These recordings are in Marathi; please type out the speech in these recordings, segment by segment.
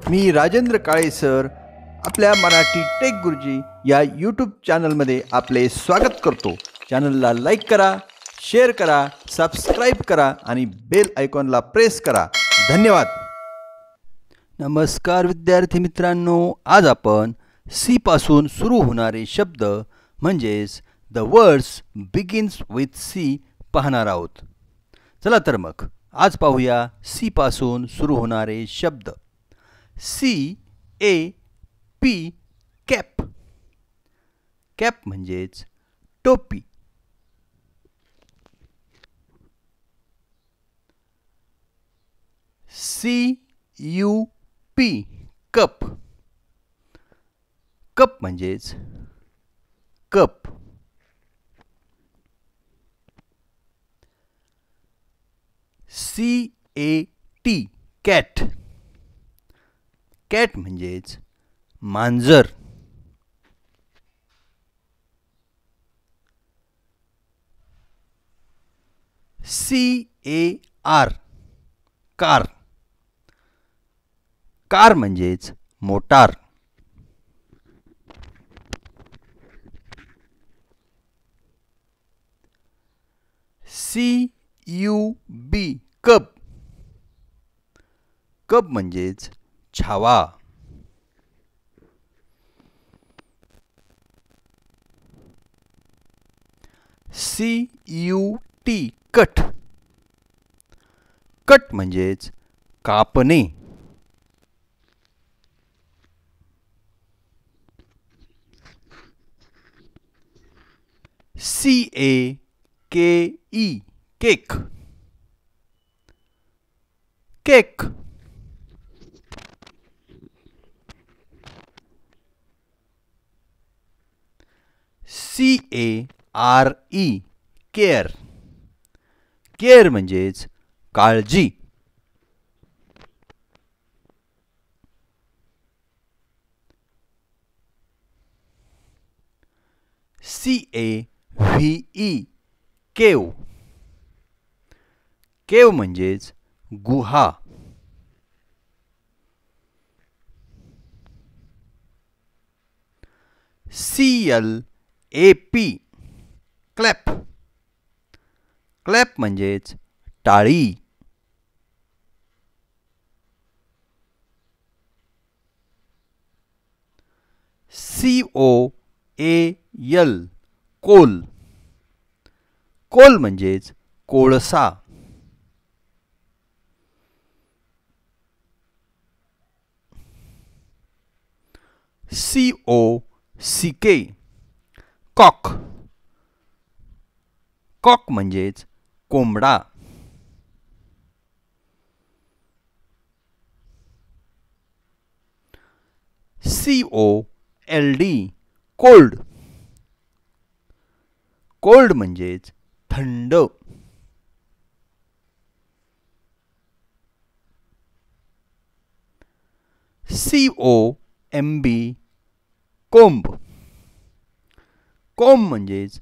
मी राजेंद्र काळे सर आपल्या मराठी टेक गुरुजी या यूट्यूब चॅनलमध्ये आपले स्वागत करतो. चॅनलला लाईक करा, शेअर करा, सबस्क्राईब करा आणि बेल आयकॉनला प्रेस करा. धन्यवाद. नमस्कार विद्यार्थी मित्रांनो, आज आपण सी पासून सुरू होणारे शब्द म्हणजेच the words begins with C पाहणार आहोत. चला तर मग आज पाहूया सी पासून सुरू होणारे शब्द. CAP cap. कॅप म्हणजेच टोपी. CUP cup. कप म्हणजेच कप. CAT cat. कॅट म्हणजेच मांजर. CAR car. कार म्हणजेच मोटार. CUB cup. कप म्हणजेच छावा. CUT cut. कट म्हणजेच कापणे. CAKE cake. Cake. CARE care. Care म्हणजेच काळजी. CAVE केव. केव म्हणजेच गुहा. CLAP clap. क्लॅप म्हणजेच टाळी. COAL Coal. कोल म्हणजेच कोळसा. COCK cock. कॉक म्हणजेच कोंबडा. COLD cold. कोल्ड म्हणजेच थंड. COMB कोंब. कोंब म्हणजेच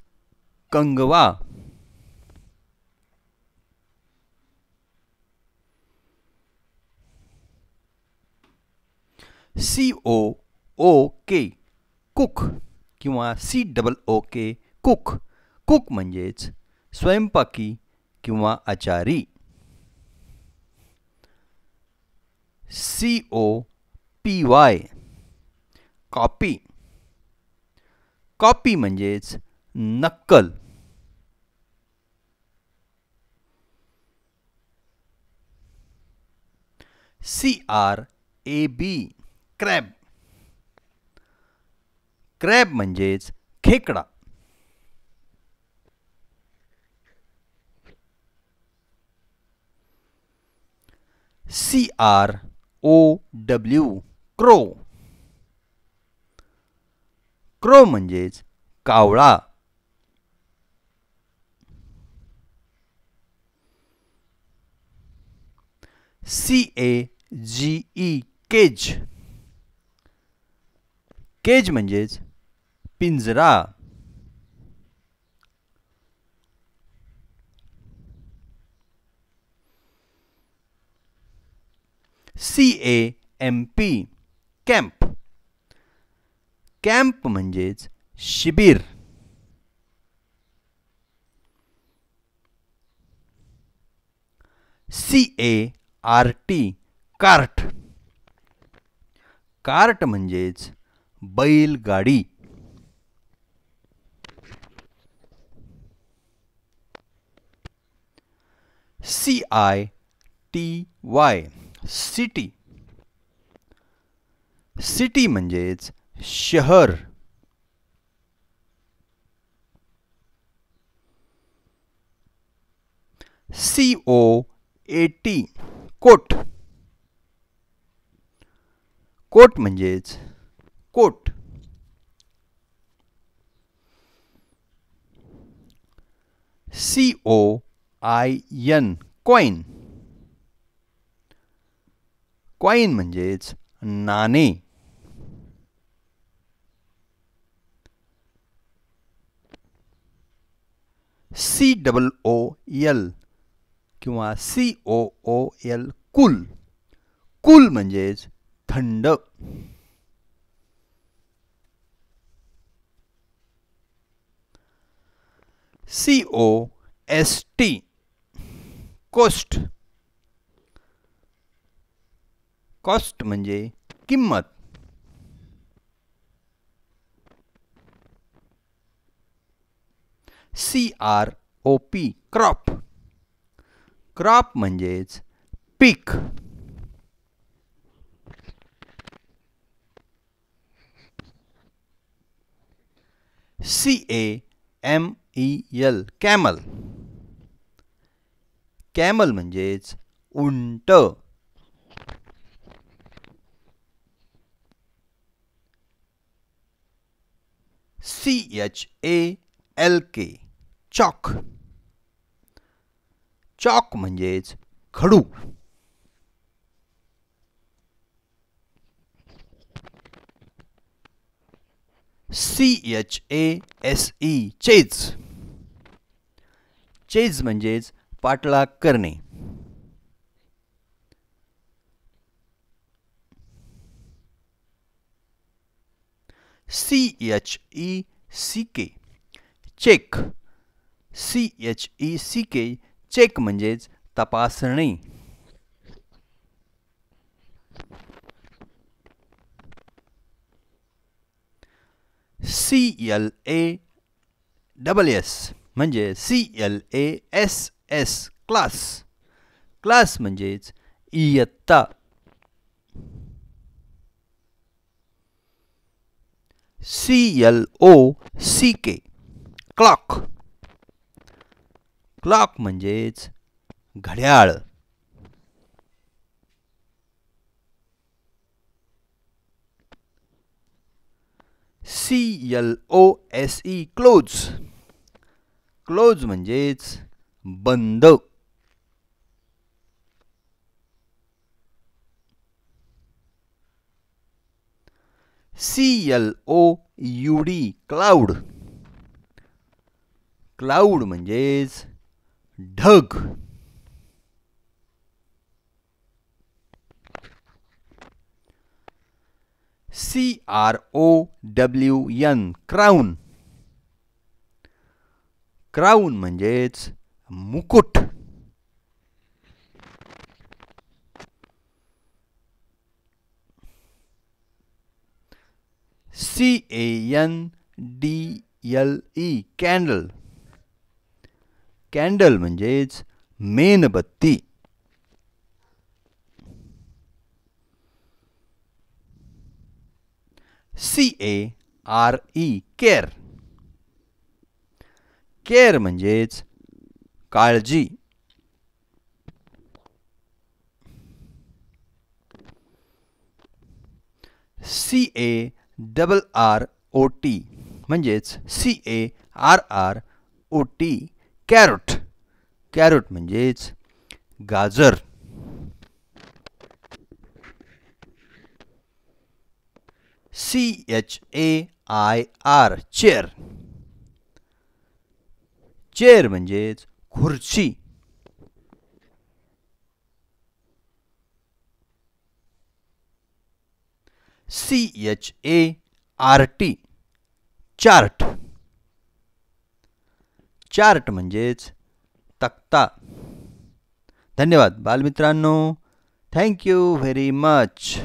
कंगवा. COOK कुक किंवा COOK कुक. कुक म्हणजेच स्वयंपाकी किंवा आचारी. COPY copy. कॉपी म्हणजेच नक्कल. CRAB crab. क्रॅब म्हणजेच खेकडा. CROW crow. क्रो म्हणजेच कावळा. CAGE केज. केज म्हणजेच पिंजरा. MP camp. कॅम्प म्हणजेच शिबिर. CART cart. कार्ट म्हणजेच बैलगाडी. CITY city. सिटी म्हणजेच शहर. COAT coat. कोट म्हणजेच कोट. COIN coin. कॉइन म्हणजेच नाणे. COOL किंवा COOL कूल. कूल म्हणजेच थंड. COST coast. कॉस्ट म्हणजे किंमत. CROP crop. क्रॉप म्हणजेच पीक. CAMEL camel. कॅमल म्हणजेच उंट. CHALK chalk. चॉक म्हणजेच खडू. CHASE chase. चेज म्हणजेच पाठलाग करणे. CHECK check. CHECK चेक म्हणजेच तपासणी. CLASS म्हणजे CLASS क्लास. क्लास म्हणजेच इयत्ता. CLOCK clock. क्लॉक म्हणजेच घड्याळ. CLOSE close. क्लोज म्हणजेच बंद. CLOUD cloud. क्लाउड म्हणजेच ढग. CROWN crown. क्राउन म्हणजेच मुकुट. CANDLE candle. कॅन्डल म्हणजेच मेणबत्ती. CARE care. केअर म्हणजेच काळजी. CARROT म्हणजेच CARROT कॅरोट. कॅरोट म्हणजेच गाजर. CHAIR chair. चेअर म्हणजेच खुर्ची. CHART chart. चार्ट म्हणजेच तक्ता. धन्यवाद बालमित्रांनो. Thank you very much.